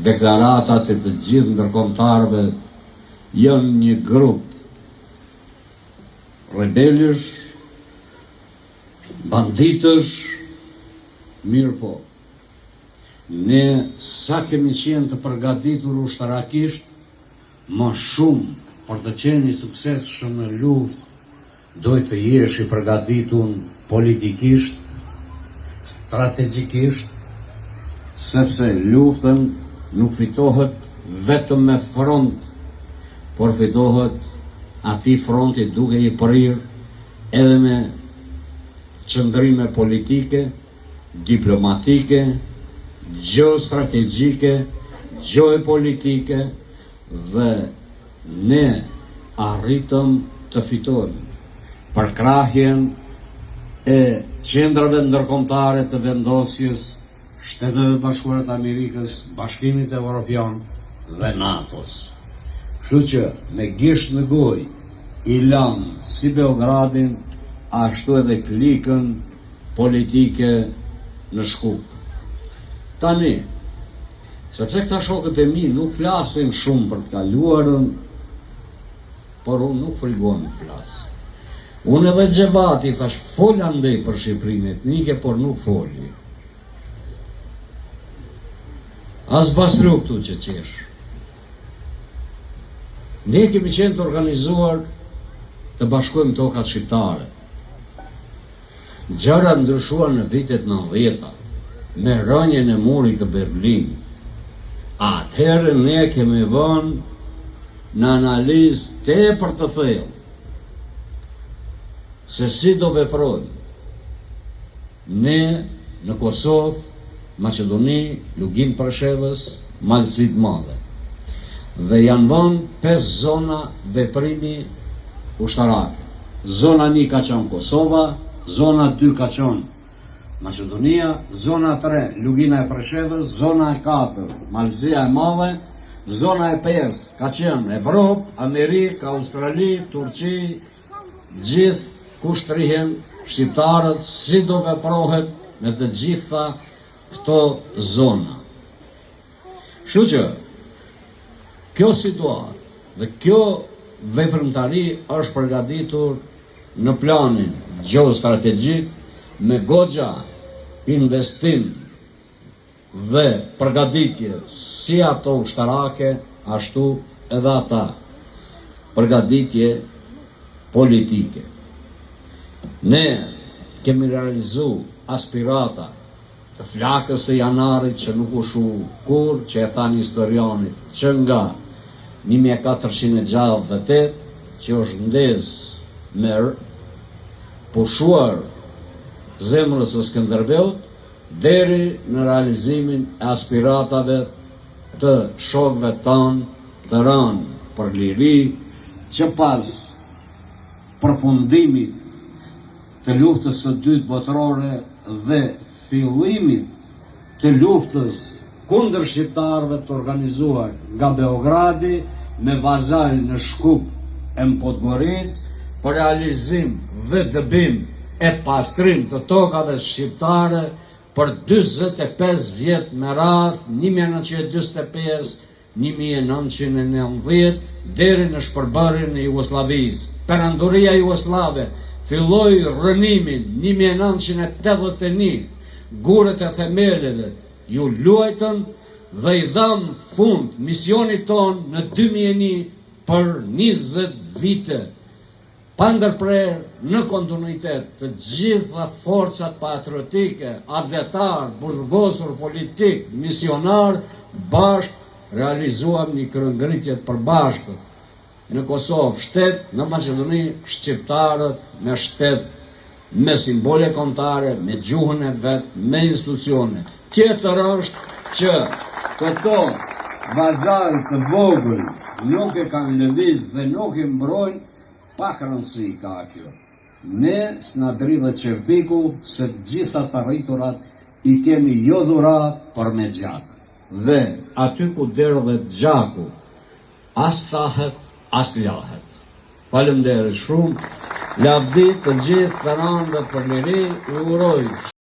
Deklaratat e të gjithë ndërkombëtarëve janë një grup rebelësh, banditësh, mirë po. Ne sa kemi qenë të përgatitur ushtarakisht, më shumë për të qenë i suksesshëm në luftë, duhet të jesh i përgatitur politikisht, strategjikisht, sepse luftën nuk fitohet vetëm me front, por fitohet ati fronti duke i përir edhe me qëndrime politike, diplomatike, geostrategjike, geopolitike, dhe ne arritëm të fitojmë për krahjen e qendrave ndërkombëtare të vendosjes Shteteve Bashkuara të Amerikës, Bashkimit Evropian dhe NATO-s. Kështu që me gisht në gojë i lam si Beogradin, ashtu edhe klikën politike në Shkup. Tani, sepse këta shokët e mi nuk flasin shumë për të kaluarën, por unë nuk frikon të flas. Unë edhe Xhevati thash fol andej për Shqipërinë etnike, por nuk foli. As basru këtu që qesh. Ne kemi qenë të organizuar të bashkojmë tokat shqiptare. Gjërat ndryshuan në vitet 90-ta, me rënjen e murit të Berlinit. Atëherë ne kemi vënë në analizë tepër të thellë se si do veprojmë ne në Kosovë, Maqedoni, Lugin Preshevës, Malësit Madhe. Dhe janë vënë 5 zona veprimi ushtarake. Zona 1 ka qenë Kosova, zona 2 ka qenë Maqedonia, zona 3 Lugina e Preshevës, zona 4 Malëzia e Madhe, zona 5 ka qenë Evropë, Amerikë, Australi, Turqi, gjithë kushtrihen shqiptarët si do veprohet në të gjitha këto zona. Kështu që kjo situatë dhe kjo veprimtari është përgatitur në planin geostrategjik me goxha investim dhe përgatitje si ato ushtarake, ashtu edhe ata përgatitje politike. Ne kemi realizuar aspirata të flakës e janarit që nuk u shu kur, që e thanë historianit, që nga 1468, që është ndez me pushuar zemrës së Skënderbeut, deri në realizimin e aspiratave të shokëve tanë të rënë për liri, që pas përfundimit të luftës së dytë botërore dhe fillimit të luftës kundër shqiptarëve të organizuar nga Beogradi me vazal në Shkup e në Podgoric për realizim dhe dëbim e pastrim të tokave shqiptare për 45 vjet me radhë, 1945-1990 deri në shpërbërjen e Jugosllavisë. Perandoria jugoslave filloi rënimin 1981. Gurët e themeleve ju luajtën dhe i dham fund misionit ton në 2001 për 20 vite, pa ndërprerë në kontinuitet të gjitha forcat patriotike, advetar, burgosur, politik, misionar, bashkë realizuam një kryengritje të përbashkët në Kosovë shtet, në Maqedoni shqiptarët me shtet, me simbole kombëtare, me gjuhën e vetë, me institucione. Tjetër është që këto vazal të vogël nuk e kanë lëviz dhe nuk e mbrojnë, pak rëndësi ka kjo. Ne s'na dridhet qerpiku se të gjitha të arriturat i kemi jo dhurat për me gjakë. Dhe aty ku derdhet gjaku, as thahet, as lahet. Faleminderit shumë. Lavdi të gjithë të rëndë për liri, u uroj.